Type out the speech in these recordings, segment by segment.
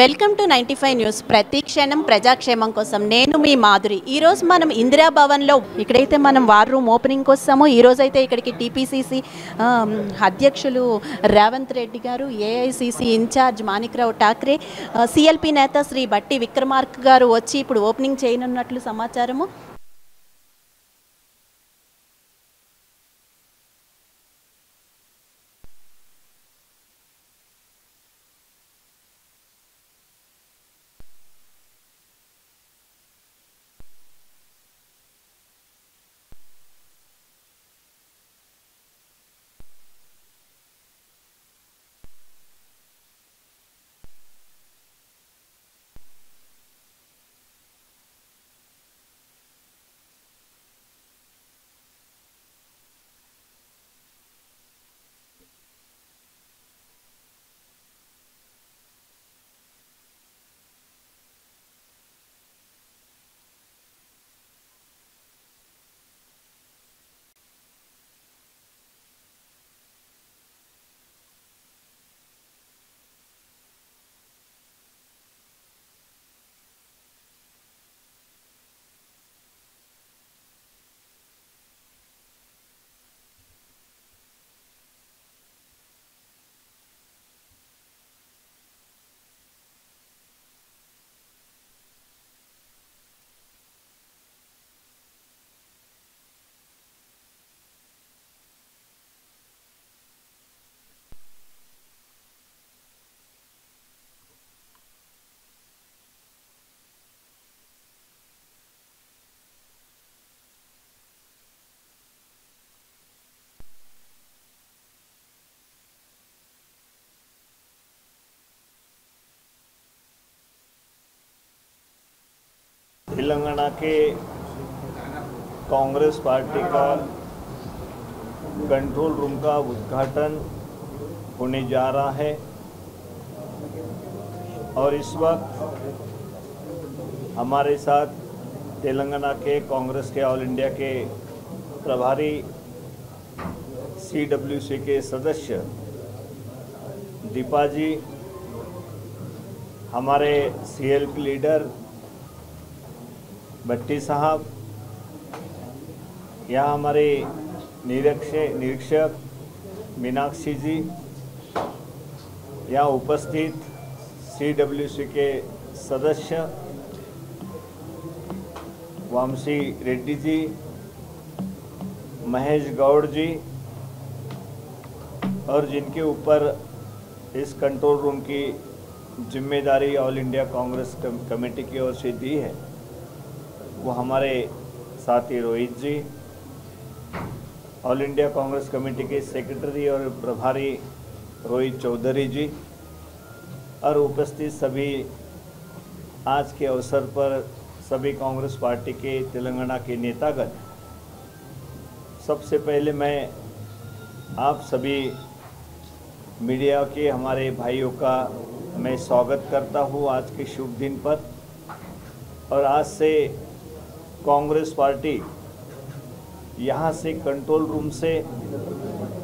Welcome to 95 news. ప్రతి క్షణం ప్రజాక్షేమం కోసం నేను మీ మాధురి. ఈరోజు మనం ఇందిరా భవన్లో ఇక్కడైతే మనం వార్ రూమ్ ఓపెనింగ్ వస్తామో ఈరోజైతే ఇక్కడికి టీపీసీసీ అధ్యక్షులు రేవంత్ రెడ్డి గారు, AICC in-charge Manikrao Thakre, CLP నేత శ్రీ బట్టి విక్రమార్క గారు వచ్చి ఇప్పుడు ఓపెనింగ్ చేయనున్నట్లు సమాచారము. तेलंगाना के कांग्रेस पार्टी का कंट्रोल रूम का उद्घाटन होने जा रहा है और इस वक्त हमारे साथ तेलंगाना के कांग्रेस के ऑल इंडिया के प्रभारी CWC के सदस्य दीपा जी, हमारे CLP लीडर भट्टी साहब, यहाँ हमारे निरीक्षक मीनाक्षी जी, यहाँ उपस्थित CWC के सदस्य वामसी रेड्डी जी, महेश गौड़ जी, और जिनके ऊपर इस कंट्रोल रूम की जिम्मेदारी ऑल इंडिया कांग्रेस कमेटी की ओर से दी है, वो हमारे साथी रोहित जी, ऑल इंडिया कांग्रेस कमेटी के सेक्रेटरी और प्रभारी रोहित चौधरी जी, और उपस्थित सभी आज के अवसर पर सभी कांग्रेस पार्टी के तेलंगाना के नेतागण। सबसे पहले मैं आप सभी मीडिया के हमारे भाइयों का मैं स्वागत करता हूँ आज के शुभ दिन पर। और आज से कांग्रेस पार्टी यहाँ से कंट्रोल रूम से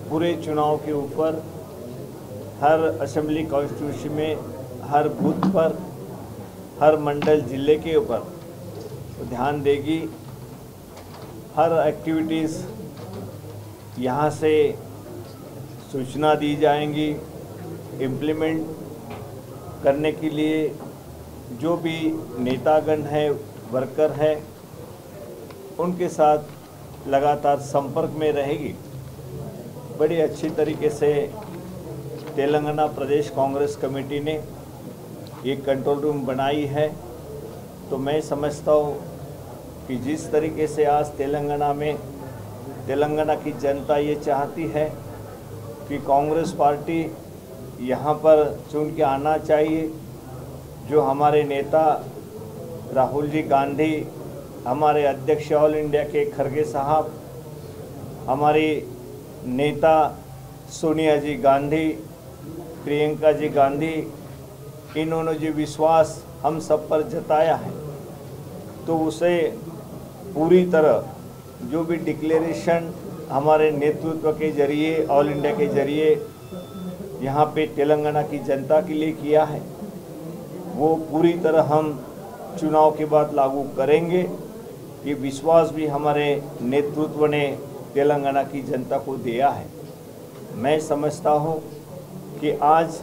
पूरे चुनाव के ऊपर हर असेंबली कॉन्स्टिट्यूंसी में हर बूथ पर हर मंडल जिले के ऊपर ध्यान देगी। हर एक्टिविटीज़ यहाँ से सूचना दी जाएंगी। इम्प्लीमेंट करने के लिए जो भी नेतागण है, वर्कर है, उनके साथ लगातार संपर्क में रहेगी। बड़ी अच्छी तरीके से तेलंगाना प्रदेश कांग्रेस कमेटी ने एक कंट्रोल रूम बनाई है। तो मैं समझता हूँ कि जिस तरीके से आज तेलंगाना की जनता ये चाहती है कि कांग्रेस पार्टी यहाँ पर चुन के आना चाहिए। जो हमारे नेता राहुल जी गांधी, हमारे अध्यक्ष ऑल इंडिया के खरगे साहब, हमारी नेता सोनिया जी गांधी, प्रियंका जी गांधी, इन्होंने जो विश्वास हम सब पर जताया है, तो उसे पूरी तरह जो भी डिक्लेरेशन हमारे नेतृत्व के जरिए, ऑल इंडिया के जरिए यहाँ पे तेलंगाना की जनता के लिए किया है, वो पूरी तरह हम चुनाव के बाद लागू करेंगे। ये विश्वास भी हमारे नेतृत्व ने तेलंगाना की जनता को दिया है। मैं समझता हूँ कि आज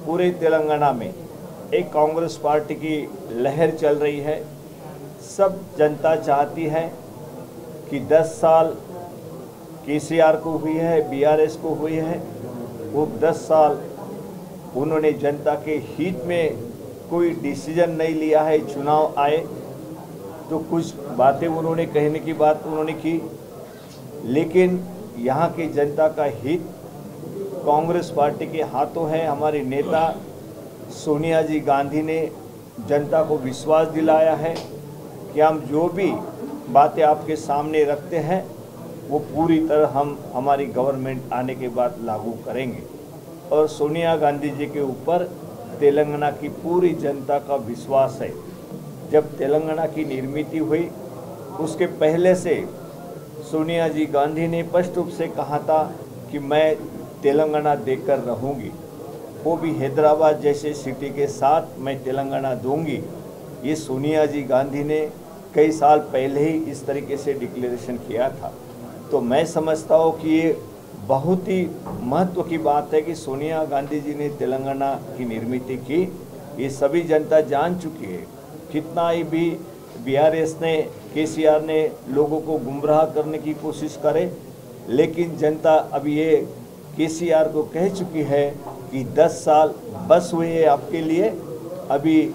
पूरे तेलंगाना में एक कांग्रेस पार्टी की लहर चल रही है। सब जनता चाहती है कि 10 साल केसीआर को हुई है, बीआरएस को हुई है, वो 10 साल उन्होंने जनता के हित में कोई डिसीजन नहीं लिया है। चुनाव आए तो कुछ बातें उन्होंने कहने की बात उन्होंने की, लेकिन यहाँ की जनता का हित कांग्रेस पार्टी के हाथों है। हमारे नेता सोनिया जी गांधी ने जनता को विश्वास दिलाया है कि हम जो भी बातें आपके सामने रखते हैं वो पूरी तरह हम हमारी गवर्नमेंट आने के बाद लागू करेंगे। और सोनिया गांधी जी के ऊपर तेलंगाना की पूरी जनता का विश्वास है। जब तेलंगाना की निर्मित हुई उसके पहले से सोनिया जी गांधी ने स्पष्ट रूप से कहा था कि मैं तेलंगाना देकर रहूँगी, वो भी हैदराबाद जैसे सिटी के साथ मैं तेलंगाना दूंगी। ये सोनिया जी गांधी ने कई साल पहले ही इस तरीके से डिक्लेरेशन किया था। तो मैं समझता हूँ कि ये बहुत ही महत्व की बात है कि सोनिया गांधी जी ने तेलंगाना की निर्मित की। ये सभी जनता जान चुकी है। कितना ही भी बीआरएस ने, केसीआर ने लोगों को गुमराह करने की कोशिश करे, लेकिन जनता अभी ये केसीआर को कह चुकी है कि 10 साल बस हुए हैं आपके लिए। अभी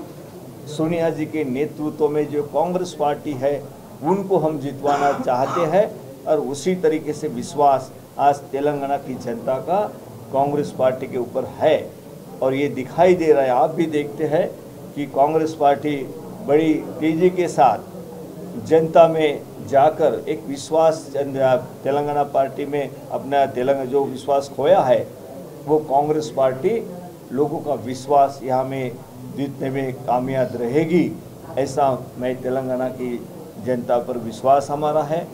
सोनिया जी के नेतृत्व में जो कांग्रेस पार्टी है उनको हम जितवाना चाहते हैं, और उसी तरीके से विश्वास आज तेलंगाना की जनता का कांग्रेस पार्टी के ऊपर है। और ये दिखाई दे रहा है, आप भी देखते हैं कि कांग्रेस पार्टी बड़ी तेज़ी के साथ जनता में जाकर एक विश्वास तेलंगाना पार्टी में अपना तेलंगाना जो विश्वास खोया है वो कांग्रेस पार्टी लोगों का विश्वास यहाँ में जीतने में कामयाब रहेगी। ऐसा मैं तेलंगाना की जनता पर विश्वास हमारा है,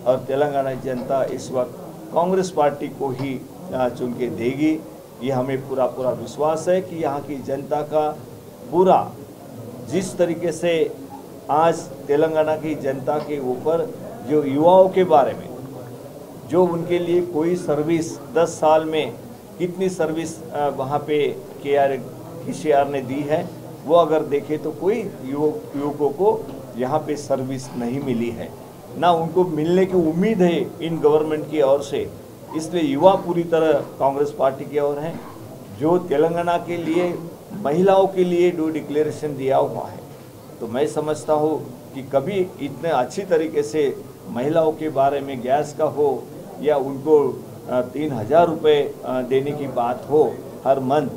और तेलंगाना जनता इस वक्त कांग्रेस पार्टी को ही चुन के देगी। ये हमें पूरा विश्वास है कि यहाँ की जनता का पूरा जिस तरीके से आज तेलंगाना की जनता के ऊपर जो युवाओं के बारे में जो उनके लिए कोई सर्विस 10 साल में कितनी सर्विस वहाँ पे केसीआर ने दी है, वो अगर देखें तो कोई युवकों को यहाँ पे सर्विस नहीं मिली है, ना उनको मिलने की उम्मीद है इन गवर्नमेंट की ओर से। इसलिए युवा पूरी तरह कांग्रेस पार्टी की ओर हैं। जो तेलंगाना के लिए महिलाओं के लिए जो डिक्लेरेशन दिया हुआ है, तो मैं समझता हूँ कि कभी इतने अच्छी तरीके से महिलाओं के बारे में गैस का हो या उनको 3000 रुपये देने की बात हो हर मंथ,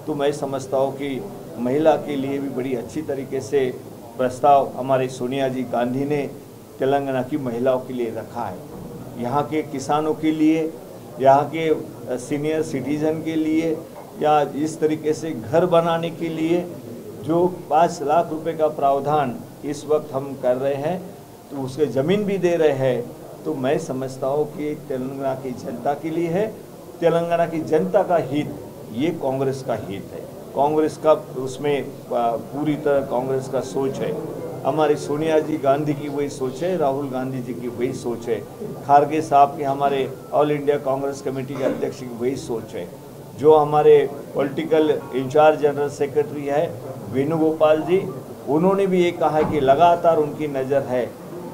तो मैं समझता हूँ कि महिला के लिए भी बड़ी अच्छी तरीके से प्रस्ताव हमारे सोनिया जी गांधी ने तेलंगाना की महिलाओं के लिए रखा है। यहाँ के किसानों के लिए, यहाँ के सीनियर सिटीजन के लिए, या इस तरीके से घर बनाने के लिए जो 5 लाख रुपए का प्रावधान इस वक्त हम कर रहे हैं, तो उसके ज़मीन भी दे रहे हैं। तो मैं समझता हूँ कि तेलंगाना की जनता के लिए है। तेलंगाना की जनता का हित ये कांग्रेस का हित है। कांग्रेस का उसमें पूरी तरह कांग्रेस का सोच है। हमारी सोनिया जी गांधी की वही सोच है, राहुल गांधी जी की वही सोच है, खारगे साहब के हमारे ऑल इंडिया कांग्रेस कमेटी के अध्यक्ष की वही सोच है, जो हमारे पॉलिटिकल इंचार्ज जनरल सेक्रेटरी है वेणुगोपाल जी, उन्होंने भी ये कहा कि लगातार उनकी नज़र है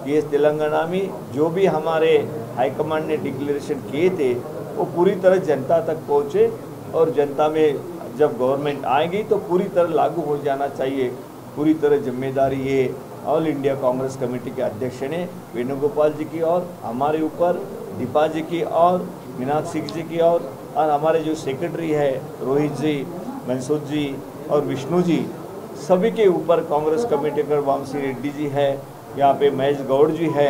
कि इस तेलंगाना में जो भी हमारे हाईकमांड ने डिक्लेरेशन किए थे वो पूरी तरह जनता तक पहुँचे, और जनता में जब गवर्नमेंट आएगी तो पूरी तरह लागू हो जाना चाहिए। पूरी तरह जिम्मेदारी ये ऑल इंडिया कांग्रेस कमेटी के अध्यक्ष ने वेणुगोपाल जी की और हमारे ऊपर दीपा जी की और मीनाक्षी जी की और हमारे जो सेक्रेटरी है रोहित जी, मनसूर जी और विष्णु जी, सभी के ऊपर कांग्रेस कमेटी का वामसी रेड्डी जी है, यहाँ पे महेश गौड़ जी है,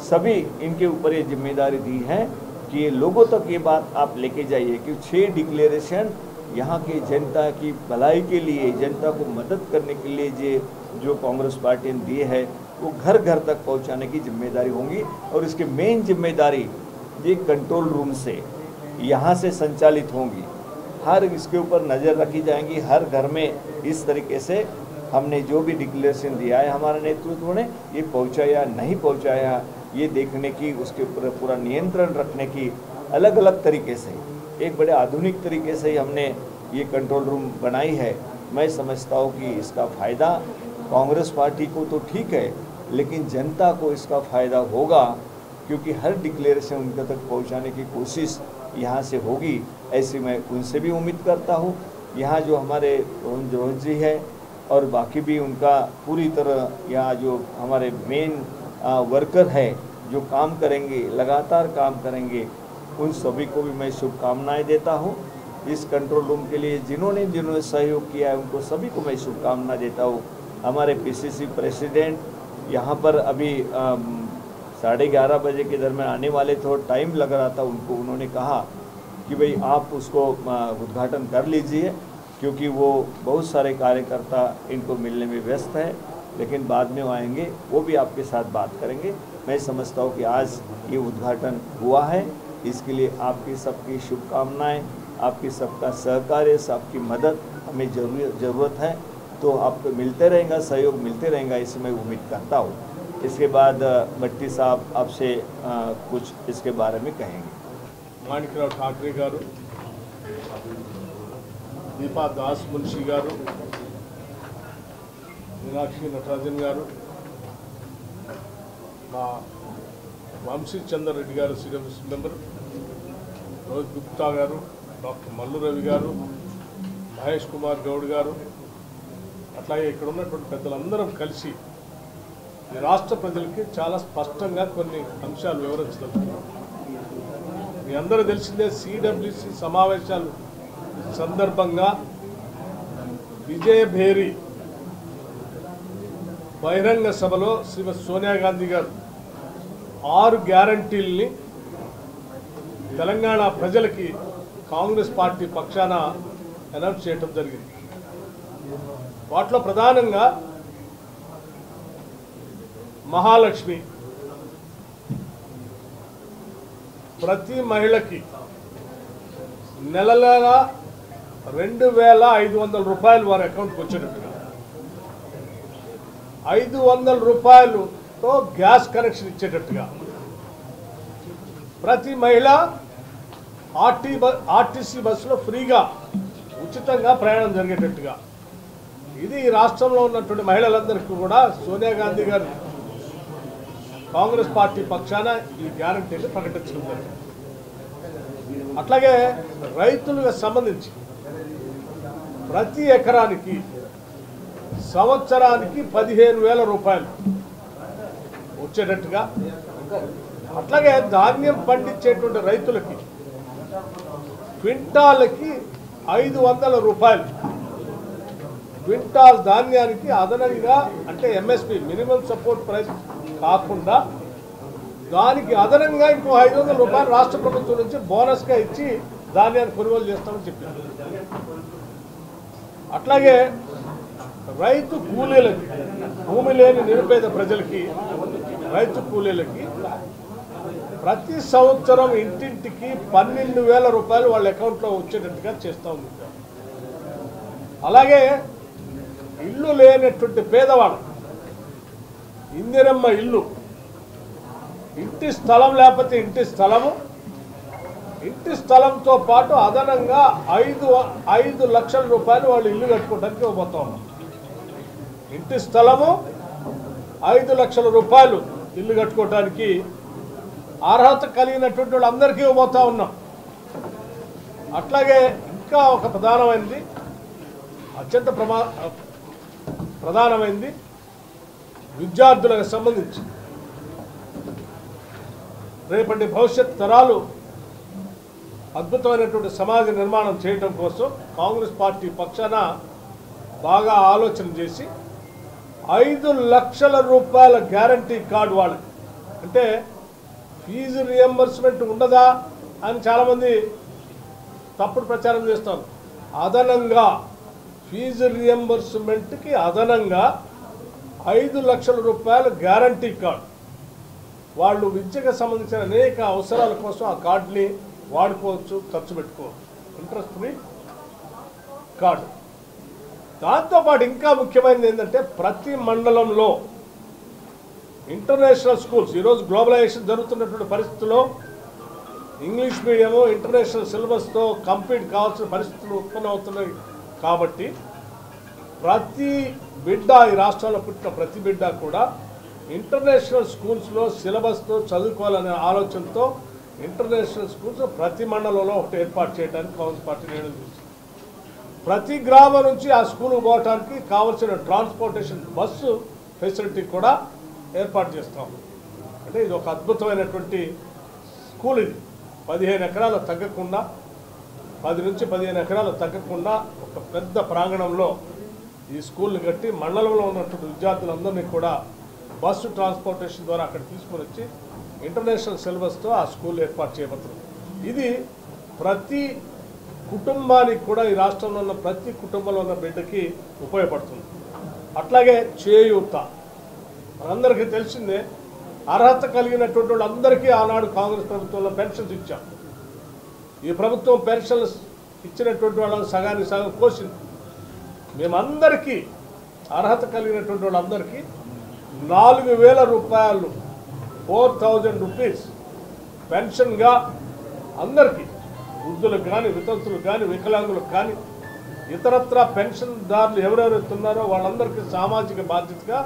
सभी इनके ऊपर ये जिम्मेदारी दी है कि ये लोगों तक ये बात आप लेके जाइए कि 6 डिक्लेरेशन यहाँ के जनता की भलाई के लिए, जनता को मदद करने के लिए जो कांग्रेस पार्टी ने दिए है वो घर घर तक पहुँचाने की जिम्मेदारी होंगी। और इसकी मेन जिम्मेदारी ये कंट्रोल रूम से यहाँ से संचालित होंगी। हर इसके ऊपर नज़र रखी जाएंगी, हर घर में इस तरीके से हमने जो भी डिक्लेरेशन दिया है हमारे नेतृत्व ने ये पहुंचाया नहीं पहुंचाया ये देखने की, उसके ऊपर पूरा नियंत्रण रखने की अलग अलग तरीके से, एक बड़े आधुनिक तरीके से हमने ये कंट्रोल रूम बनाई है। मैं समझता हूँ कि इसका फ़ायदा कांग्रेस पार्टी को तो ठीक है, लेकिन जनता को इसका फ़ायदा होगा, क्योंकि हर डिक्लेरेशन उनके तक पहुंचाने की कोशिश यहाँ से होगी, ऐसी मैं उनसे भी उम्मीद करता हूँ। यहाँ जो हमारे रोहन जी है और बाकी भी उनका पूरी तरह यहाँ जो हमारे मेन वर्कर है जो काम करेंगे, लगातार काम करेंगे, उन सभी को भी मैं शुभकामनाएं देता हूँ। इस कंट्रोल रूम के लिए जिन्होंने सहयोग किया है उनको सभी को मैं शुभकामनाएं देता हूँ। हमारे पीसीसी प्रेसिडेंट यहाँ पर अभी 11:30 बजे के दरमियान आने वाले, थोड़ा टाइम लग रहा था उनको, उन्होंने कहा कि भाई आप उसको उद्घाटन कर लीजिए, क्योंकि वो बहुत सारे कार्यकर्ता इनको मिलने में व्यस्त हैं, लेकिन बाद में वो आएंगे, वो भी आपके साथ बात करेंगे। मैं समझता हूँ कि आज ये उद्घाटन हुआ है, इसके लिए आपकी सबकी शुभकामनाएं, आपकी सबका सहकार्य, सबकी मदद हमें ज़रूरत है, तो आपको मिलते रहेगा, सहयोग मिलते रहेगा, इसे मैं उम्मीद करता हूँ। इसके बाद भट्टी साहब आपसे कुछ इसके बारे में कहेंगे। माणिकराव ठाकरे गारू, दीपा दास मुंशी गारू, मीनाक्षी नटराजन गारू, మా వంశీ చంద్ర రెడ్డి గారు సిడబ్ల్యూసీ మెంబర్, రోహిత్ గుప్తా గారు, డాక్టర్ మల్లు రవి గారు, మహేష్ కుమార్ గౌడ్ గారు, అట్లాగే ఇక్కడ ఉన్నటువంటి పెద్దలందరం కలిసి ఈ రాష్ట్ర ప్రజలకి చాలా స్పష్టంగా కొన్ని అంశాలు వివరించదలుచుకున్నాం. మీ అందరూ తెలిసిందే, సిడబ్ల్యూసీ సమావేశాలు సందర్భంగా విజయభేరి బహిరంగ సభలో శ్రీమతి సోనియా గాంధీ గారు 6 గ్యారంటీల్ని తెలంగాణ ప్రజలకి కాంగ్రెస్ పార్టీ పక్షాన అనౌన్స్ చేయడం జరిగింది. వాటిలో ప్రధానంగా మహాలక్ష్మి, ప్రతి మహిళకి నెల నెల 2,500 రూపాయలు వారి అకౌంట్కి వచ్చేటట్టుగా, 500 రూపాయలతో గ్యాస్ కనెక్షన్ ఇచ్చేటట్టుగా, ప్రతి మహిళ ఆర్టీసీ బస్సులో ఫ్రీగా ఉచితంగా ప్రయాణం జరిగేటట్టుగా, ఇది ఈ రాష్ట్రంలో ఉన్నటువంటి మహిళలందరికీ కూడా సోనియా గాంధీ గారు కాంగ్రెస్ పార్టీ పక్షాన ఈ గ్యారంటీని ప్రకటించడం జరిగింది. అట్లాగే రైతులకు సంబంధించి ప్రతి ఎకరానికి సంవత్సరానికి 15,000 రూపాయలు వచ్చేటట్టుగా, అట్లాగే ధాన్యం పండించేటువంటి రైతులకి క్వింటాల్కి 500 రూపాయలు, క్వింటాల్ ధాన్యానికి అదనంగా, అంటే ఎంఎస్పి మినిమం సపోర్ట్ ప్రైస్ కాకుండా దానికి అదనంగా ఇంకో 500 రూపాయలు రాష్ట్ర ప్రభుత్వం నుంచి బోనస్గా ఇచ్చి ధాన్యాన్ని కొనుగోలు చేస్తామని చెప్పారు. అట్లాగే రైతు కూలీలకి, భూమి లేని నిరుపేద ప్రజలకి, రైతు కూలీలకి ప్రతి సంవత్సరం ఇంటింటికి 12,000 రూపాయలు వాళ్ళ అకౌంట్లో వచ్చేటట్టుగా చేస్తూ ఉంది. అలాగే ఇల్లు లేనటువంటి పేదవాళ్ళు, ఇందిరమ్మ ఇల్లు, ఇంటి స్థలం లేకపోతే ఇంటి స్థలము, ఇంటి స్థలంతో పాటు అదనంగా 5 లక్షల రూపాయలు వాళ్ళు ఇల్లు కట్టుకోవడానికి ఇవ్వబోతా ఉన్నాం. ఇంటి స్థలము 5 లక్షల రూపాయలు ఇల్లు కట్టుకోవడానికి అర్హత కలిగినటువంటి వాళ్ళందరికీ ఇవ్వబోతా ఉన్నాం. అట్లాగే ఇంకా ఒక ప్రధానమైనది, అత్యంత ప్రధానమైనది విద్యార్థులకు సంబంధించి రేపటి భవిష్యత్ తరాలు అద్భుతమైనటువంటి సమాజ నిర్మాణం చేయడం కోసం కాంగ్రెస్ పార్టీ పక్షాన బాగా ఆలోచన చేసి 5 లక్షల రూపాయల గ్యారంటీ కార్డు వాళ్ళకి, అంటే ఫీజు రియంబర్స్మెంట్ ఉండదా అని చాలామంది తప్పుడు ప్రచారం చేస్తారు. అదనంగా ఫీజు రియంబర్స్మెంట్కి అదనంగా 5 లక్షల రూపాయల గ్యారంటీ కార్డు, వాళ్ళు విద్యకు సంబంధించిన అనేక అవసరాల కోసం ఆ కార్డుని వాడుకోవచ్చు, ఖర్చు పెట్టుకోవచ్చు, ఇంట్రెస్ట్ ఫ్రీ కార్డు. దాంతోపాటు ఇంకా ముఖ్యమైనది ఏంటంటే ప్రతి మండలంలో ఇంటర్నేషనల్ స్కూల్స్, ఈరోజు గ్లోబలైజేషన్ జరుగుతున్నటువంటి పరిస్థితుల్లో ఇంగ్లీష్ మీడియము ఇంటర్నేషనల్ సిలబస్తో కంప్లీట్ కావాల్సిన పరిస్థితులు ఉత్పన్నమవుతున్నాయి. కాబట్టి ప్రతి బిడ్డ, ఈ రాష్ట్రంలో పుట్టిన ప్రతి బిడ్డ కూడా ఇంటర్నేషనల్ స్కూల్స్లో సిలబస్తో చదువుకోవాలనే ఆలోచనతో ఇంటర్నేషనల్ స్కూల్స్ ప్రతి మండలంలో ఒకటి ఏర్పాటు చేయడానికి కాంగ్రెస్ పార్టీ నిర్ణయం తీసుకుంది. ప్రతి గ్రామం నుంచి ఆ స్కూల్కి పోవడానికి కావాల్సిన ట్రాన్స్పోర్టేషన్ బస్సు ఫెసిలిటీ కూడా ఏర్పాటు చేస్తాం. అంటే ఇది ఒక అద్భుతమైనటువంటి స్కూల్. ఇది 15 ఎకరాలు తగ్గకుండా, 10 నుంచి 15 ఎకరాలు తగ్గకుండా ఒక పెద్ద ప్రాంగణంలో ఈ స్కూల్ని కట్టి మండలంలో ఉన్నటువంటి విద్యార్థులందరినీ కూడా బస్సు ట్రాన్స్పోర్టేషన్ ద్వారా అక్కడ తీసుకొని వచ్చి ఇంటర్నేషనల్ సిలబస్తో ఆ స్కూల్ ఏర్పాటు చేయబడుతుంది. ఇది ప్రతి కుటుంబానికి కూడా, ఈ రాష్ట్రంలో ఉన్న ప్రతి కుటుంబంలో ఉన్న బిడ్డకి ఉపయోగపడుతుంది. అట్లాగే చేయూత, మనందరికీ తెలిసిందే, అర్హత కలిగినటువంటి వాళ్ళందరికీ ఆనాడు కాంగ్రెస్ ప్రభుత్వంలో పెన్షన్స్ ఇచ్చాం. ఈ ప్రభుత్వం పెన్షన్లు ఇచ్చినటువంటి వాళ్ళని సగానికి సగం కోసింది. మేమందరికీ, అర్హత కలిగినటువంటి వాళ్ళందరికీ 4,000 రూపాయలు, 4,000 రూపీస్ పెన్షన్గా అందరికీ, వృద్ధులకు కానీ, వితంతులకు కానీ, వికలాంగులకు కానీ, ఇతరత్ర పెన్షన్దారులు ఎవరెవరైతే ఉన్నారో వాళ్ళందరికీ సామాజిక బాధ్యతగా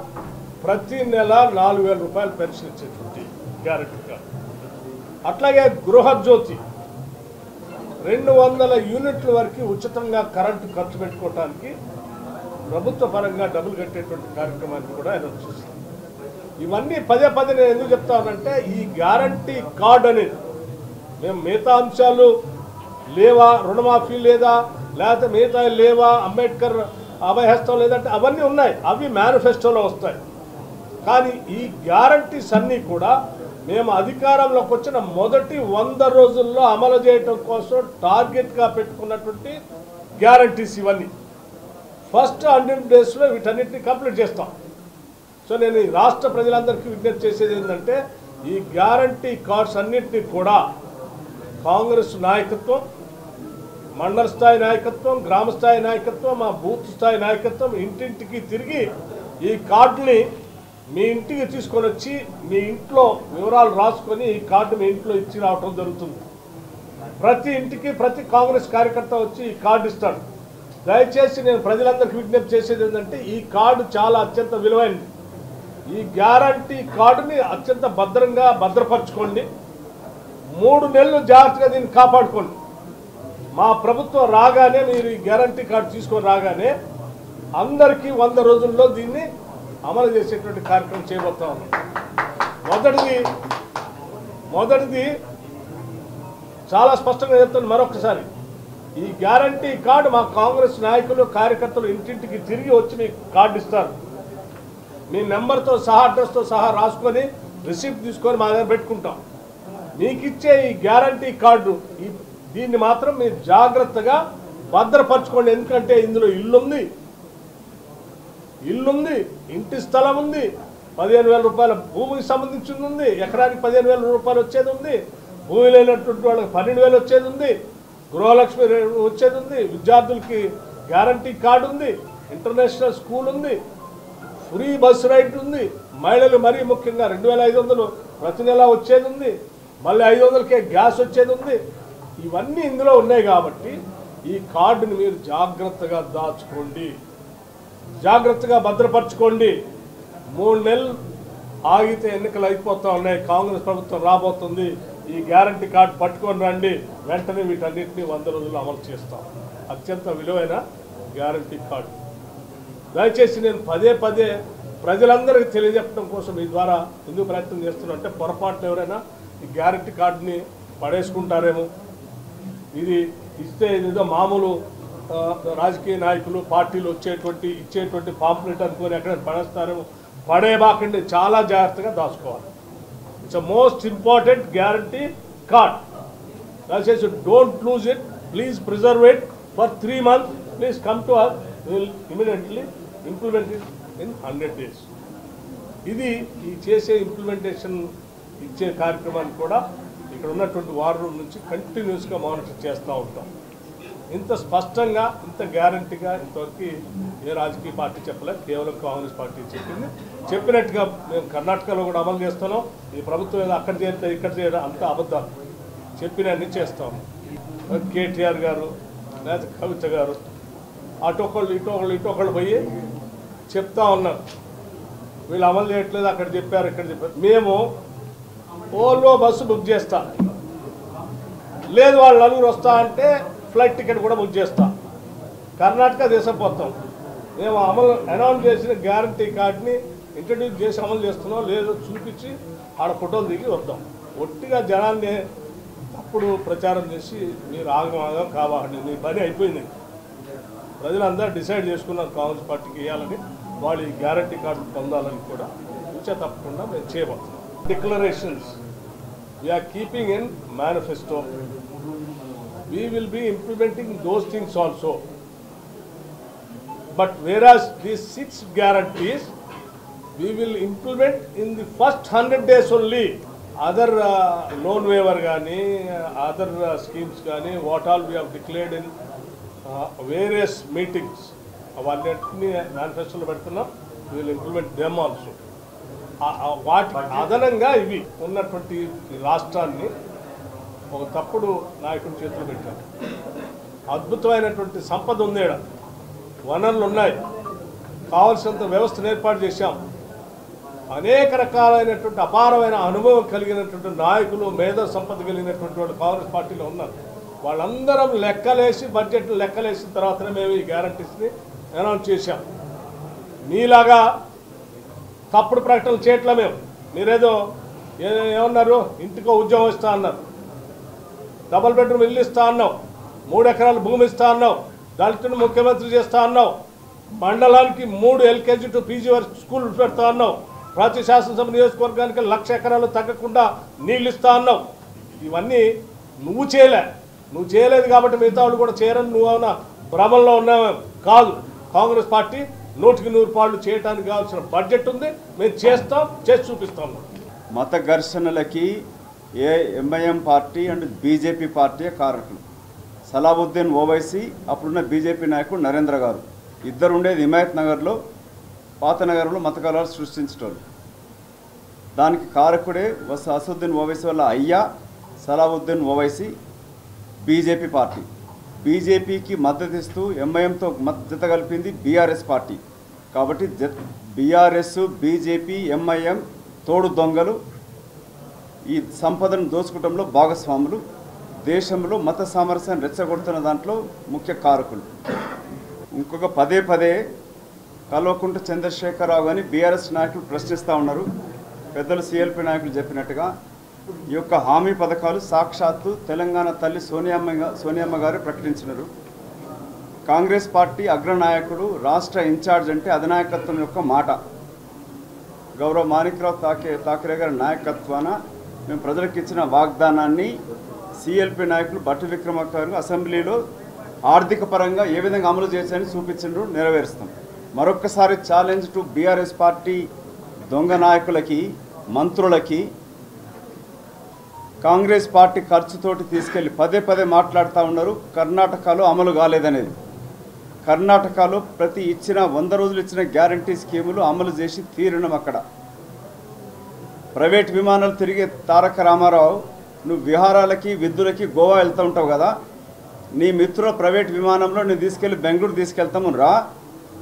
ప్రతి నెల 4,000 రూపాయలు పెన్షన్ ఇచ్చేటువంటి గ్యారెంటీ కార్డు. అట్లాగే గృహజ్యోతి 200 యూనిట్ల వరకు ఉచితంగా కరెంటు ఖర్చు పెట్టుకోవడానికి ప్రభుత్వ పరంగా డబ్బులు కట్టేటువంటి కార్యక్రమాన్ని కూడా అనౌన్స్ చేస్తాం. ఇవన్నీ పదే పదే నేను ఎందుకు చెప్తానంటే, ఈ గ్యారంటీ కార్డు అనేది మేము మిగతా అంశాలు లేవా, రుణమాఫీ లేదా, లేకపోతే మిగతా లేవా, అంబేద్కర్ అభయహస్తం లేదంటే అవన్నీ ఉన్నాయి, అవి మేనిఫెస్టోలో వస్తాయి. కానీ ఈ గ్యారంటీస్ అన్నీ కూడా మేము అధికారంలోకి వచ్చిన మొదటి 100 రోజుల్లో అమలు చేయడం కోసం టార్గెట్గా పెట్టుకున్నటువంటి గ్యారంటీస్ ఇవన్నీ. ఫస్ట్ 100 డేస్లో వీటన్నిటిని కంప్లీట్ చేస్తాం. సో నేను ఈ రాష్ట్ర ప్రజలందరికీ విజ్ఞప్తి చేసేది ఏంటంటే, ఈ గ్యారంటీ కార్డ్స్ అన్నింటినీ కూడా కాంగ్రెస్ నాయకత్వం, మండల స్థాయి నాయకత్వం, గ్రామ స్థాయి నాయకత్వం, మా బూత్ స్థాయి నాయకత్వం ఇంటింటికి తిరిగి ఈ కార్డుని మీ ఇంటికి తీసుకొని వచ్చి మీ ఇంట్లో వివరాలు రాసుకొని ఈ కార్డు మీ ఇంట్లో ఇచ్చి రావటం జరుగుతుంది. ప్రతి ఇంటికి ప్రతి కాంగ్రెస్ కార్యకర్త వచ్చి ఈ కార్డు ఇస్తాడు. దయచేసి నేను ప్రజలందరికీ విజ్ఞప్తి చేసేది ఏంటంటే, ఈ కార్డు చాలా అత్యంత విలువైనది. ఈ గ్యారంటీ కార్డుని అత్యంత భద్రంగా భద్రపరచుకోండి. 3 నెలలు జాగ్రత్తగా దీన్ని కాపాడుకోండి. మా ప్రభుత్వం రాగానే, మీరు ఈ గ్యారంటీ కార్డు తీసుకొని రాగానే అందరికీ 100 రోజుల్లో దీన్ని అమలు చేసేటువంటి కార్యక్రమం చేయబోతా ఉన్నాం. మొదటిది చాలా స్పష్టంగా చెప్తాను మరొకసారి, ఈ గ్యారంటీ కార్డు మా కాంగ్రెస్ నాయకులు, కార్యకర్తలు ఇంటింటికి తిరిగి వచ్చి మీకు కార్డు ఇస్తారు. మీ నెంబర్తో సహా, అడ్రస్తో సహా రాసుకొని రిసిప్ట్ తీసుకొని మా దగ్గర పెట్టుకుంటాం. మీకు ఇచ్చే ఈ గ్యారంటీ కార్డు దీన్ని మాత్రం మీరు జాగ్రత్తగా భద్రపరచుకోండి. ఎందుకంటే ఇందులో ఇల్లుంది, ఇంటి స్థలం ఉంది, 15,000 రూపాయల భూమికి సంబంధించింది ఉంది, ఎకరానికి 15,000 రూపాయలు వచ్చేది ఉంది, భూమి లేనటువంటి వాళ్ళకి 12,000 వచ్చేది ఉంది, గృహలక్ష్మి వచ్చేది ఉంది, విద్యార్థులకి గ్యారంటీ కార్డు ఉంది, ఇంటర్నేషనల్ స్కూల్ ఉంది, ఫ్రీ బస్ రైడ్ ఉంది, మహిళలు మరీ ముఖ్యంగా 2,500 ప్రతి నెల వచ్చేది ఉంది, మళ్ళీ 500కే గ్యాస్ వచ్చేది ఉంది. ఇవన్నీ ఇందులో ఉన్నాయి. కాబట్టి ఈ కార్డుని మీరు జాగ్రత్తగా దాచుకోండి, జాగ్రత్తగా భద్రపరచుకోండి. 3 నెలలు ఆగితే ఎన్నికలు అయిపోతూ ఉన్నాయి, కాంగ్రెస్ ప్రభుత్వం రాబోతుంది. ఈ గ్యారంటీ కార్డు పట్టుకొని రండి, వెంటనే వీటన్నిటిని 100 రోజుల్లో అమలు చేస్తాం. అత్యంత విలువైన గ్యారంటీ కార్డు. దయచేసి నేను పదే ప్రజలందరికీ తెలియజెప్పడం కోసం ఈ ద్వారా ఎందుకు ప్రయత్నం చేస్తున్నా అంటే, పొరపాటున ఎవరైనా ఈ గ్యారంటీ కార్డుని పడేసుకుంటారేమో, ఇది ఇస్తే ఏదో మామూలు రాజకీయ నాయకులు, పార్టీలు ఇచ్చేటువంటి పాంప్లెట్ అనుకొని ఎక్కడ పడేస్తారేమో, పడేబాకండి. చాలా జాగ్రత్తగా దాచుకోవాలి. It's a most important guarantee card. దయచేసి don't lose it, please preserve it for 3 months. Please come to us, will immediately implement it in 100 days. ఇది ఈ చేసే ఇంప్లిమెంటేషన్ ఇచ్చే కార్యక్రమాన్ని కూడా ఇక్కడ ఉన్నటువంటి వార్ రూమ్ నుంచి కంటిన్యూస్గా మానిటర్ చేస్తూ ఉంటాం. ఇంత స్పష్టంగా ఇంత గ్యారంటీగా ఇంతవరకు ఏ రాజకీయ పార్టీ చెప్పలేదు, కేవలం కాంగ్రెస్ పార్టీ చెప్పింది. చెప్పినట్టుగా మేము కర్ణాటకలో కూడా అమలు చేస్తున్నాం. ఈ ప్రభుత్వం ఏదో అక్కడ చేస్తే ఇక్కడ చేయడం అంత అబద్ధాలు, చెప్పినన్ని చేస్తాము. కేటీఆర్ గారు లేదా కవిత గారు అటొకళ్ళు ఇటొకళ్ళు పోయి చెప్తా ఉన్నారు, వీళ్ళు అమలు చేయట్లేదు, అక్కడ చెప్పారు ఇక్కడ చెప్పారు. మేము ఓల్వో బస్సు బుక్ చేస్తాం, లేదు వాళ్ళు నలుగురు వస్తా అంటే ఫ్లైట్ టికెట్ కూడా బుక్ చేస్తాం. కర్ణాటక దేశం మొత్తం మేము అనౌన్స్ చేసిన గ్యారంటీ కార్డుని ఇంట్రడ్యూస్ చేసి అమలు చేస్తున్నాం, లేదో చూపించి ఆడ ఫోటోలు దిగి వద్దాం. ఒట్టిగా జనాన్ని తప్పుడు ప్రచారం చేసి మీరు ఆగం కావాలండి, మీ పని అయిపోయింది. ప్రజలందరూ డిసైడ్ చేసుకున్నారు కాంగ్రెస్ పార్టీకి వేయాలని, వాళ్ళు ఈ గ్యారంటీ కార్డు పొందాలని కూడా చూసే తప్పకుండా మేము చేయబోతున్నాం. Declarations we are keeping in manifesto, we will be implementing those things also. But whereas these 6 guarantees we will implement in the first 100 days only. Other loan waiver gaani, other schemes gaani, what all we have declared in various meetings, avannini manifesto lo pedutunnam, we will implement them also. వాటి అదనంగా ఇవి ఉన్నటువంటి రాష్ట్రాన్ని ఒక తప్పుడు నాయకుడి చేతులు పెట్టారు. అద్భుతమైనటువంటి సంపద ఉంది, వనరులు ఉన్నాయి, కావాల్సినంత వ్యవస్థను ఏర్పాటు చేశాం. అనేక రకాలైనటువంటి అపారమైన అనుభవం కలిగినటువంటి నాయకులు, మేధో సంపద కలిగినటువంటి వాళ్ళు కాంగ్రెస్ పార్టీలో ఉన్నారు. వాళ్ళందరం లెక్కలేసి బడ్జెట్ లెక్కలేసిన తర్వాతనే మేము ఈ గ్యారంటీస్ని అనౌన్స్ చేశాం. మీలాగా తప్పుడు ప్రకటనలు చేయట్లా మేము. మీరేదో ఏమన్నారు, ఇంటికో ఉద్యోగం ఇస్తా అన్నారు, డబుల్ బెడ్రూమ్ ఇల్లు ఇస్తా అన్నావు, 3 ఎకరాల భూమి ఇస్తా అన్నావు, దళితుని ముఖ్యమంత్రి చేస్తా అన్నావు, మండలానికి 3 LKG టు PG వరకు స్కూల్ పెడతా అన్నావు, ప్రతి శాసనసభ నియోజకవర్గానికి 1,00,000 ఎకరాలు తగ్గకుండా నీళ్ళు ఇస్తా అన్నావు. ఇవన్నీ నువ్వు చేయలేదు కాబట్టి మిగతా వాళ్ళు కూడా చేయరని నువ్వు ఏమైనా భ్రమంలో ఉన్నావే? కాదు, కాంగ్రెస్ పార్టీ 100% చేయడానికి కావాల్సిన బడ్జెట్ ఉంది, మేము చేసి చూపిస్తాం. మత ఘర్షణలకి MIM party and BJP party కారకులు. సలావుద్దీన్ ఓవైసీ, అప్పుడున్న బీజేపీ నాయకుడు నరేంద్ర గారు, ఇద్దరు ఉండేది హిమాయత్ నగర్లో, పాత నగరంలో మత కలహాలు సృష్టించటోళ్ళు. దానికి కారకుడే అసదుద్దీన్ ఓవైసీ వల్ల అయ్యా సలావుద్దీన్ ఓవైసీ. బీజేపీ పార్టీ, బీజేపీకి మద్దతు ఇస్తూ ఎంఐఎంతో జత కలిపింది బీఆర్ఎస్ పార్టీ. కాబట్టి బీఆర్ఎస్, బీజేపీ, ఎంఐఎం తోడు దొంగలు, ఈ సంపదను దోచుకోవడంలో భాగస్వాములు, దేశంలో మత సామరస్యాన్ని రెచ్చగొడుతున్న దాంట్లో ముఖ్య కారకులు. ఇంకొక పదే కల్వకుంట్ల చంద్రశేఖరరావు అని బీఆర్ఎస్ నాయకులు ప్రశ్నిస్తూ ఉన్నారు. పెద్దలు సిఎల్పి నాయకులు చెప్పినట్టుగా ఈ యొక్క హామీ పథకాలు సాక్షాత్తు తెలంగాణ తల్లి సోనియమ్మ గారు ప్రకటించినారు. కాంగ్రెస్ పార్టీ అగ్రనాయకుడు, రాష్ట్ర ఇన్ఛార్జ్ అంటే అధినాయకత్వం యొక్క మాట. గౌరవ మాణిక్రావు ఠాకరే గారి నాయకత్వాన మేము ప్రజలకు ఇచ్చిన వాగ్దానాన్ని సిఎల్పి నాయకులు భట్టి విక్రమార్క గారు అసెంబ్లీలో ఆర్థిక పరంగా ఏ విధంగా అమలు చేశారని చూపించిండ్రు, నెరవేరుస్తాం. మరొక్కసారి ఛాలెంజ్ టు బీఆర్ఎస్ పార్టీ దొంగ నాయకులకి, మంత్రులకి, కాంగ్రెస్ పార్టీ ఖర్చుతోటి తీసుకెళ్ళి పదే మాట్లాడుతూ ఉన్నారు కర్ణాటకలో అమలు కాలేదనేది. కర్ణాటకలో ప్రతి 100 రోజులు ఇచ్చిన గ్యారంటీ స్కీములు అమలు చేసి తీరినం. అక్కడ ప్రైవేట్ విమానాలు తిరిగే తారక రామారావు, నువ్వు విహారాలకి, విద్దులకి గోవా వెళ్తూ ఉంటావు కదా, నీ మిత్రుల ప్రైవేట్ విమానంలో నేను తీసుకెళ్ళి బెంగళూరు తీసుకెళ్తాము రా,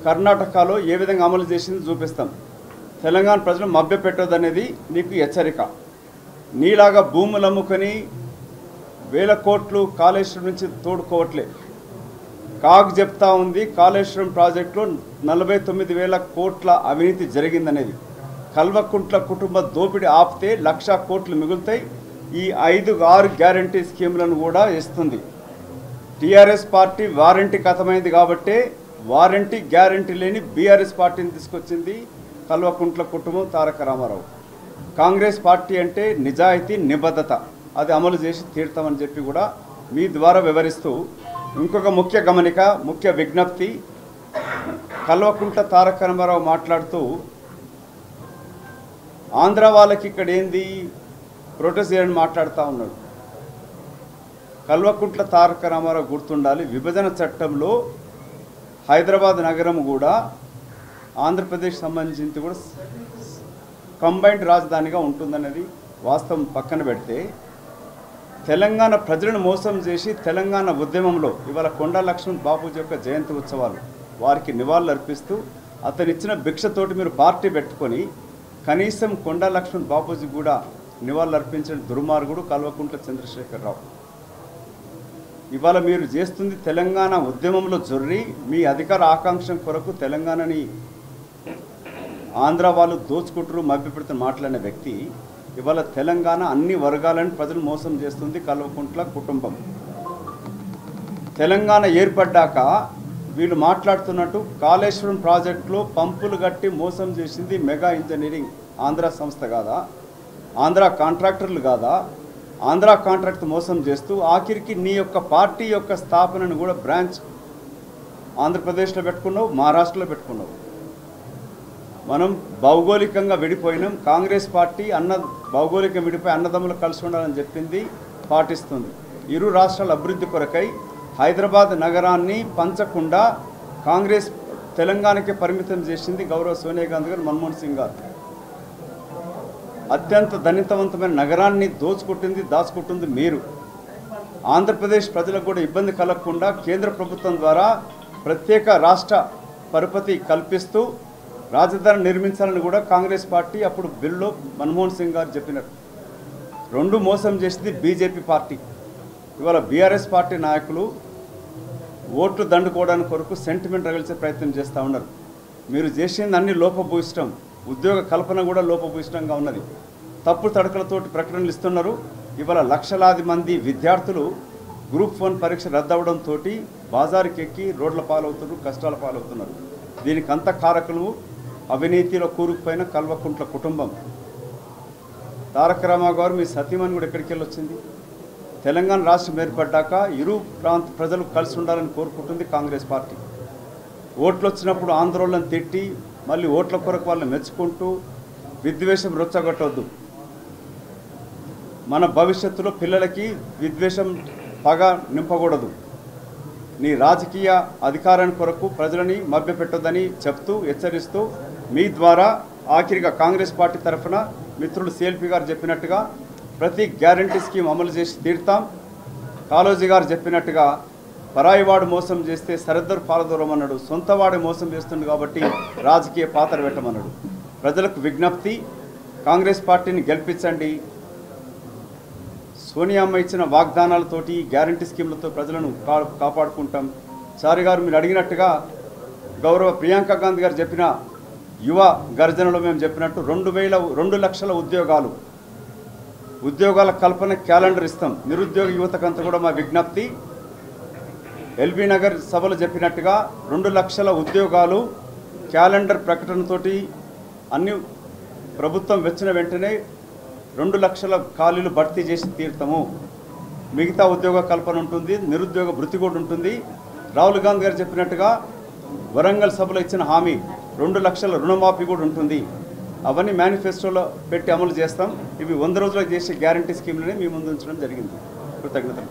కర్ణాటకలో ఏ విధంగా అమలు చేసింది చూపిస్తాం. తెలంగాణ ప్రజలు మభ్యపెట్టొద్దనేది నీకు హెచ్చరిక. నీలాగా భూములు అమ్ముకొని 1000 కోట్లు కాళేశ్వరం నుంచి తోడుకోవట్లే. కాగ్ చెప్తా ఉంది కాళేశ్వరం ప్రాజెక్టులో 49,000 కోట్ల అవినీతి జరిగిందనేది. కల్వకుంట్ల కుటుంబ దోపిడీ ఆపితే 1,00,000 కోట్లు మిగులుతాయి. ఈ 5-6 గ్యారంటీ స్కీములను కూడా ఇస్తుంది. టీఆర్ఎస్ పార్టీ వారంటీ కథమైంది కాబట్టే వారంటీ గ్యారంటీ లేని బీఆర్ఎస్ పార్టీని తీసుకొచ్చింది కల్వకుంట్ల కుటుంబం, తారక రామారావు. కాంగ్రెస్ పార్టీ అంటే నిజాయితీ, నిబద్ధత, అది అమలు చేసి తీరుతామని చెప్పి కూడా మీ ద్వారా వివరిస్తూ, ఇంకొక ముఖ్య గమనిక, ముఖ్య విజ్ఞప్తి, కల్వకుంట్ల తారక రామారావు మాట్లాడుతూ ఆంధ్ర వాళ్ళకి ఇక్కడ ఏంది ప్రొటెస్ట్ చేయని మాట్లాడుతూ ఉన్నాడు. కల్వకుంట్ల తారక రామారావు గుర్తుండాలి, విభజన చట్టంలో హైదరాబాద్ నగరం కూడా ఆంధ్రప్రదేశ్ సంబంధించి కూడా కంబైన్డ్ రాజధానిగా ఉంటుందనేది వాస్తవం పక్కన పెడితే, తెలంగాణ ప్రజలను మోసం చేసి తెలంగాణ ఉద్యమంలో ఇవాళ కొండా లక్ష్మణ్ బాపూజీ యొక్క జయంతి ఉత్సవాలు వారికి నివాళులు అర్పిస్తూ అతనిచ్చిన భిక్షతోటి మీరు పార్టీ పెట్టుకొని కనీసం కొండా లక్ష్మణ్ బాపూజీ కూడా నివాళులు అర్పించిన దుర్మార్గుడు కల్వకుంట్ల చంద్రశేఖరరావు. ఇవాళ మీరు చేస్తుంది తెలంగాణ ఉద్యమంలో జొర్రి మీ అధికార ఆకాంక్ష కొరకు తెలంగాణని ఆంధ్ర వాళ్ళు దోచుకుంటారు మభ్యపెడుతున్న మాట్లాడిన వ్యక్తి ఇవాళ తెలంగాణ అన్ని వర్గాలను ప్రజలు మోసం చేస్తుంది కల్వకుంట్ల కుటుంబం. తెలంగాణ ఏర్పడ్డాక వీళ్ళు మాట్లాడుతున్నట్టు కాళేశ్వరం ప్రాజెక్టులో పంపులు కట్టి మోసం చేసింది మెగా ఇంజనీరింగ్ ఆంధ్ర సంస్థ కాదా, ఆంధ్ర కాంట్రాక్టర్లు కాదా? ఆంధ్ర కాంట్రాక్ట్ మోసం చేస్తూ ఆఖరికి నీ యొక్క పార్టీ యొక్క స్థాపనను కూడా బ్రాంచ్ ఆంధ్రప్రదేశ్లో పెట్టుకున్నావు, మహారాష్ట్రలో పెట్టుకున్నావు. మనం భౌగోళికంగా విడిపోయినాం. కాంగ్రెస్ పార్టీ భౌగోళికంగా విడిపోయి అన్నదమ్ములు కలిసి ఉండాలని చెప్పింది, పాటిస్తుంది. ఇరు రాష్ట్రాల అభివృద్ధి కొరకై హైదరాబాద్ నగరాన్ని పంచకుండా కాంగ్రెస్ తెలంగాణకి పరిమితం చేసింది గౌరవ సోనియా గాంధీ గారు, మన్మోహన్ సింగ్ గారు. అత్యంత ధనితవంతమైన నగరాన్ని దాచుకుంటుంది మీరు. ఆంధ్రప్రదేశ్ ప్రజలకు కూడా ఇబ్బంది కలగకుండా కేంద్ర ప్రభుత్వం ద్వారా ప్రత్యేక రాష్ట్ర పరిపతి కల్పిస్తూ రాజధాని నిర్మించాలని కూడా కాంగ్రెస్ పార్టీ అప్పుడు బిల్లులో మన్మోహన్ సింగ్ గారు చెప్పినారు. రెండు మోసం చేసింది బీజేపీ పార్టీ. ఇవాళ బీఆర్ఎస్ పార్టీ నాయకులు ఓట్లు దండుకోవడానికి కొరకు సెంటిమెంట్ రగిల్చే ప్రయత్నం చేస్తూ ఉన్నారు. మీరు చేసింది అన్ని లోపభూయిష్టం, ఉద్యోగ కల్పన కూడా లోపభూయిష్టంగా ఉన్నది. తప్పుడు తడకలతోటి ప్రకటనలు ఇస్తున్నారు. ఇవాళ లక్షలాది మంది విద్యార్థులు గ్రూప్ 1 పరీక్ష రద్దవడంతో బాజారుకి ఎక్కి రోడ్ల పాలవుతున్నారు, కష్టాల పాలవుతున్నారు. దీనికి అంత కారకులు అవినీతిలో కూరుకుపోయిన కల్వకుంట్ల కుటుంబం. తారక రామారావు గారు మీ సతీమణి కూడా ఎక్కడికి వెళ్ళొచ్చింది? తెలంగాణ రాష్ట్రం ఏర్పడ్డాక ఇరు ప్రాంత ప్రజలు కలిసి ఉండాలని కోరుకుంటుంది కాంగ్రెస్ పార్టీ. ఓట్లు వచ్చినప్పుడు ఆందోళనను తిట్టి మళ్ళీ ఓట్ల కొరకు వాళ్ళని మెచ్చుకుంటూ విద్వేషం రొచ్చగొట్టవద్దు. మన భవిష్యత్తులో పిల్లలకి విద్వేషం పగ నింపకూడదు. నీ రాజకీయ అధికారాన్ని కొరకు ప్రజలని మభ్యపెట్టొద్దని చెప్తూ హెచ్చరిస్తూ మీ ద్వారా ఆఖరిగా కాంగ్రెస్ పార్టీ తరఫున మిత్రులు సిఎల్పి గారు చెప్పినట్టుగా ప్రతి గ్యారంటీ స్కీమ్ అమలు చేసి తీరుతాం. కాళోజీ గారు చెప్పినట్టుగా పరాయివాడు మోసం చేస్తే సరిద్దరు పాలదూరమన్నాడు, సొంతవాడు మోసం చేస్తుంది కాబట్టి రాజకీయ పాత్ర పెట్టమన్నాడు. ప్రజలకు విజ్ఞప్తి, కాంగ్రెస్ పార్టీని గెలిపించండి. సోనియామ్మ ఇచ్చిన వాగ్దానాలతోటి గ్యారంటీ స్కీమ్లతో ప్రజలను కాపాడుకుంటాం. చారి గారు మీరు అడిగినట్టుగా గౌరవ ప్రియాంక గాంధీ గారు చెప్పిన యువ గర్జనలో మేము చెప్పినట్టు 2 లక్షల ఉద్యోగాల కల్పన క్యాలెండర్ ఇస్తాం. నిరుద్యోగ యువతకంతా కూడా మా విజ్ఞప్తి, ఎల్బీ నగర్ సభలో చెప్పినట్టుగా 2 లక్షల ఉద్యోగాలు క్యాలెండర్ ప్రకటనతోటి అన్ని ప్రభుత్వం వచ్చిన వెంటనే 2 లక్షల ఖాళీలు భర్తీ చేసి తీరుతాము. మిగతా ఉద్యోగ కల్పన ఉంటుంది, నిరుద్యోగ భృతి కూడా ఉంటుంది. రాహుల్ గాంధీ గారు చెప్పినట్టుగా వరంగల్ సభలో ఇచ్చిన హామీ 2 లక్షల రుణమాఫీ కూడా ఉంటుంది. అవన్నీ మేనిఫెస్టోలో పెట్టి అమలు చేస్తాం. ఇవి 100 రోజులకు చేసే గ్యారంటీ స్కీమ్లనే మీ ముందు ఉంచడం జరిగింది. కృతజ్ఞతలు.